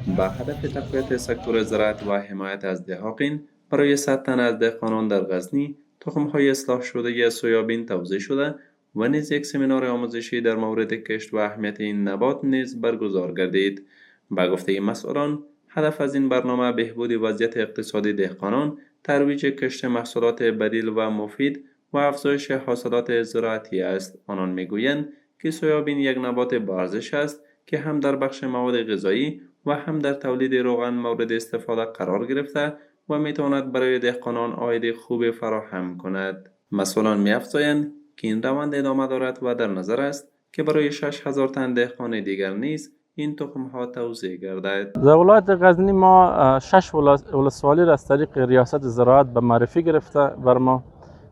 با هدف تقویت سکتور زراعت و حمایت از دهاقین، برای 100 تن از دهقانان در غزنی تخم‌های اصلاح شده سویابین توزیع شده و نیز یک سمینار آموزشی در مورد کشت و اهمیت این نبات نیز برگزار گردید. با گفته مسئولان، هدف از این برنامه بهبود وضعیت اقتصادی دهقانان، ترویج کشت محصولات بدیل و مفید و افزایش حاصلات زراعتی است. آنان میگویند که سویابین یک نبات با ارزش است که هم در بخش مواد غذایی و هم در تولید روغن مورد استفاده قرار گرفته و میتواند برای دهقانان عاید خوب فراهم کند. مسئولان می‌افزایند که این روند ادامه دارد و در نظر است که برای 6000 تن دهقان دیگر نیز این تخم‌ها توزیع گردد. در ولایت غزنی ما 6 ولسوالی را از طریق ریاست زراعت به معرفی گرفته بر ما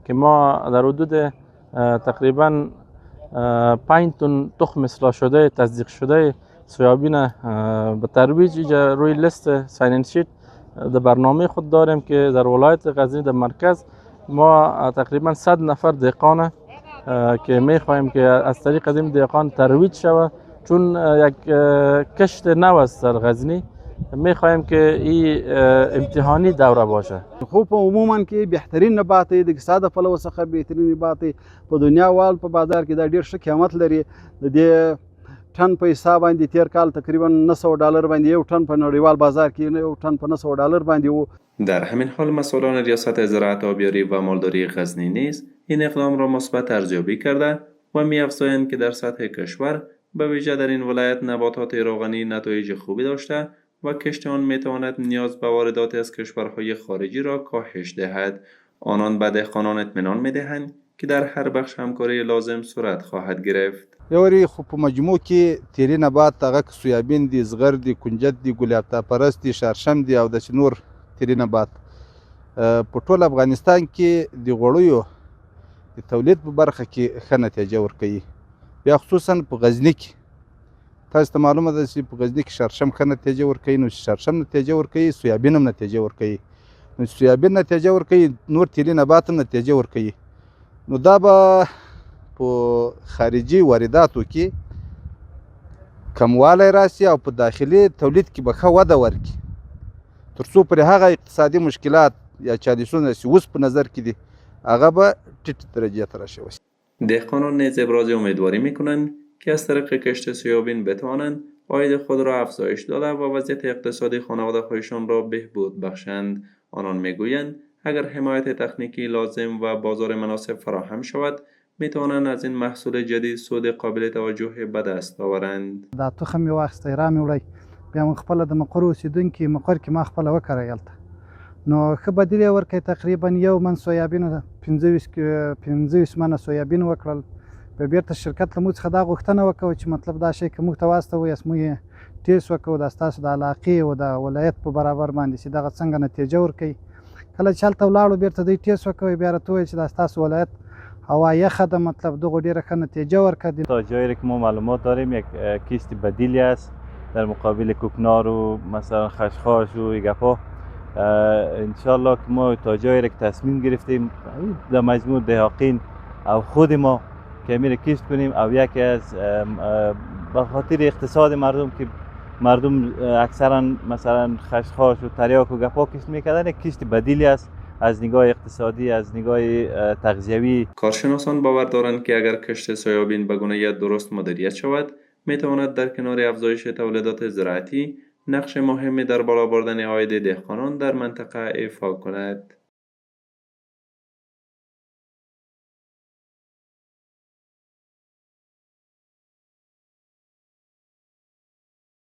که ما در حدود تقریبا 5 تن تخم اصلاح شده تصدیق شده سویابین به ترویج روی لیست ساین شیت در برنامه خود داریم که در ولایت غزنی در مرکز ما تقریبا 100 نفر دهقان که می خواهیم که از طریق از این دهقان ترویج شود، چون یک کشت نو است در غزنی. می خواهیم که این امتحانی دوره باشه. خوب عموما کې بهترین نبات دی، د اقتصاد په لحاظ څخه بهترین نبات دی. په دنیا وال په بازار کې دا ډیر ښه قیمت لري. د دې ټن په حساب باندې تیر کال تقریبا $900 باندې یو ټن په نړیوال بازار کې یو ټن په $900 باندې وو. در همین حال مسئولان ریاست زراعت آبیاری و مالداری غزنی نیز این اقدام را مثبت ارزیابی کرده و می‌افزایند که در سطح کشور به ویژه در این ولایت نباتات روغنی نتایج خوبی داشته و کشت آن میتواند نیاز به واردات از کشورهای خارجی را کاهش دهد. آنان به دهقانان اطمینان میدهند که در هر بخش همکاری لازم صورت خواهد گرفت. یوري خو په مجموع کې تیری نبات هغه سویابین دی، زغر دی، کنجد دی، ګل آفتاب پرست دی، شارشم دی او داسې نور تیری نبات په ټول افغانستان کې د غوړیو د تولید په برخه کې ښه نتیجه ورکوي. بیا خصوصا په غزني کې تاسو ته معلومه ده چې په غزني کې شارشم ښه نتیجه ورکوي. نو شارشم نتیجه ورکوي، سویابین هم نتیجه ورکوي. نو سویابین نتیجه ورکوي، نور تیری نبات هم نتیجه ورکوي. نو دا به په خارجي وارداتو کې کموالی راسي او په داخلي تولید کې به ښه وده ورکړي، تر څو پرې هغه اقتصادي مشکلات یا چالشونه چې اوس په نظر کې دي هغه به ټیټ درجه ته راشي. دهقانان نیز ابراز امیدواری میکنند که از طریق کشت سویابین بتوانند عاید خود را افزایش داده و وضعیت اقتصادی خانواده‌هایشان را بهبود بخشند. آنان میگویند اگر حمایت تکنیکی لازم و بازار مناسب فراهم شود، میتوانند از این محصول جدید سود قابل توجه به دست آورند. دا تخم یې واخیستی را مې وړی، بیا مې خپله د مقر اوسېدونکي مقر کې ما خپله وکری هلته، نو ښه بدیل یې ورکړی. تقریبا 1 من سویابین 25 منه سویابین وکړل. بیا بیرته شرکت له موږ څخه دا غوښتنه وکړه چې مطلب دا شی که موږ ته واستوئ، موږ یې ټیسټ وکړو دا ستاسو د علاقې او د ولایت په برابر باندې چې دغه څنګه نتیجه ورکوي. کله چې هلته ولاړو بیرته دوی ټیسټ وکوي، بیا راته وویل چې دا ستاسو ولایت هوا یخه ده، مطلب دغه ډیره ښه نتیجه ورکړه. تا جایی که ما معلومات داریم یک کیست بدیلی است در مقابل کوکنار و مثلا خشخاش و گپا. انشالله که ما تا جایی که تصمیم گرفتیم در مجموع دهاقین او خود ما که میره کیست کنیم او یکی از به خاطر اقتصاد مردم که مردم اکثرا مثلا خشخاش و تریاک و گپا کیست میکردن، یک کیست بدیلی است از نگاه اقتصادی، از نگاه تغذیوی. کارشناسان باور دارند که اگر کشت سویابین به گونه درست مدیریت شود، میتواند در کنار افزایش تولیدات زراعتی نقش مهمی در بالا بردن عاید دهقانان در منطقه ایفا کند.